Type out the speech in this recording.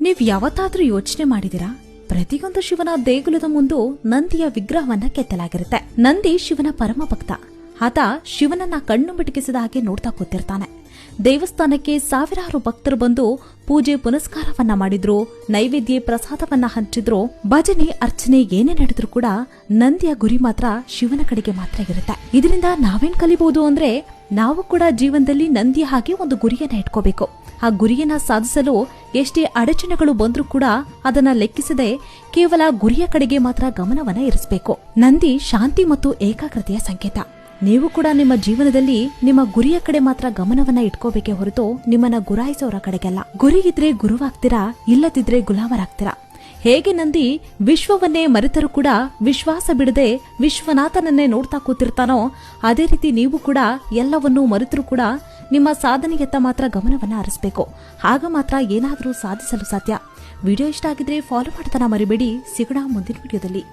ನೀವ್ ಯಾವತ್ತಾದ್ರೂ ಯೋಚನೆ ಮಾಡಿದಿರಾ? ಪ್ರತಿಯೊಂದು ಶಿವನ ದೇಗುಲದ ಮುಂದೆ ನಂದಿಯ ವಿಗ್ರಹವನ್ನ ಕೆತ್ತಲಾಗಿರುತ್ತೆ. ನಂದಿ ಶಿವನ ಪರಮ ಭಕ್ತ. ಆತ ಶಿವನನ್ನ ಕಣ್ಣು ಮಿಟಕಿಸಿದ ಹಾಗೆ ನೋಡ್ತಾ ಕೂತಿರ್ತಾನೆ. ದೇವಸ್ಥಾನಕ್ಕೆ ಸಾವಿರಾರು ಭಕ್ತರು ಬಂದು ಪೂಜೆ ಪುನಸ್ಕಾರವನ್ನ ಮಾಡಿದ್ರು, ನೈವೇದ್ಯ ಪ್ರಸಾದವನ್ನ ಹಂಚಿದ್ರು, ಭಜನೆ ಅರ್ಚನೆ ಏನೇ ನಡೆದ್ರು ಕೂಡ ನಂದಿಯ ಗುರಿ ಮಾತ್ರ ಶಿವನ ಕಡೆಗೆ ಮಾತ್ರ ಇರುತ್ತೆ. ಇದರಿಂದ ನಾವೇನ್ ಕಲಿಬಹುದು ಅಂದ್ರೆ, ನಾವು ಕೂಡ ಜೀವನದಲ್ಲಿ ನಂದಿಯ ಹಾಗೆ ಒಂದು ಗುರಿಯನ್ನ ಇಟ್ಕೋಬೇಕು. ಆ ಗುರಿಯನ್ನ ಸಾಧಿಸಲು ಎಷ್ಟೇ ಅಡಚಣೆಗಳು ಬಂದ್ರೂ ಕೂಡ ಅದನ್ನ ಲೆಕ್ಕಿಸದೆ ಕೇವಲ ಗುರಿಯ ಕಡೆಗೆ ಮಾತ್ರ ಗಮನವನ್ನ ಇರಿಸಬೇಕು. ನಂದಿ ಶಾಂತಿ ಮತ್ತು ಏಕಾಗ್ರತೆಯ ಸಂಕೇತ. ನೀವು ಕೂಡ ನಿಮ್ಮ ಜೀವನದಲ್ಲಿ ನಿಮ್ಮ ಗುರಿಯ ಕಡೆ ಮಾತ್ರ ಗಮನವನ್ನ ಇಟ್ಕೋಬೇಕೆ ಹೊರತು ನಿಮ್ಮನ್ನ ಗುರಾಯಿಸೋರ ಕಡೆಗೆಲ್ಲ. ಗುರಿ ಇದ್ರೆ ಗುರುವಾಗ್ತೀರಾ, ಇಲ್ಲದಿದ್ರೆ ಗುಲಾಮರಾಗ್ತೀರಾ. ಹೇಗೆ ನಂದಿ ವಿಶ್ವವನ್ನೇ ಮರೆತರೂ ಕೂಡ ವಿಶ್ವಾಸ ಬಿಡದೆ ವಿಶ್ವನಾಥನನ್ನೇ ನೋಡ್ತಾ ಕೂತಿರ್ತಾನೋ, ಅದೇ ರೀತಿ ನೀವು ಕೂಡ ಎಲ್ಲವನ್ನೂ ಮರೆತರೂ ಕೂಡ ನಿಮ್ಮ ಸಾಧನೆಯತ್ತ ಮಾತ್ರ ಗಮನವನ್ನ ಹರಿಸಬೇಕು. ಆಗ ಮಾತ್ರ ಏನಾದರೂ ಸಾಧಿಸಲು ಸಾಧ್ಯ. ವಿಡಿಯೋ ಇಷ್ಟ ಆಗಿದ್ರೆ ಫಾಲೋ ಮಾಡ್ತಾನ ಮರಿಬೇಡಿ. ಸಿಗೋಣ ಮುಂದಿನ ವಿಡಿಯೋದಲ್ಲಿ.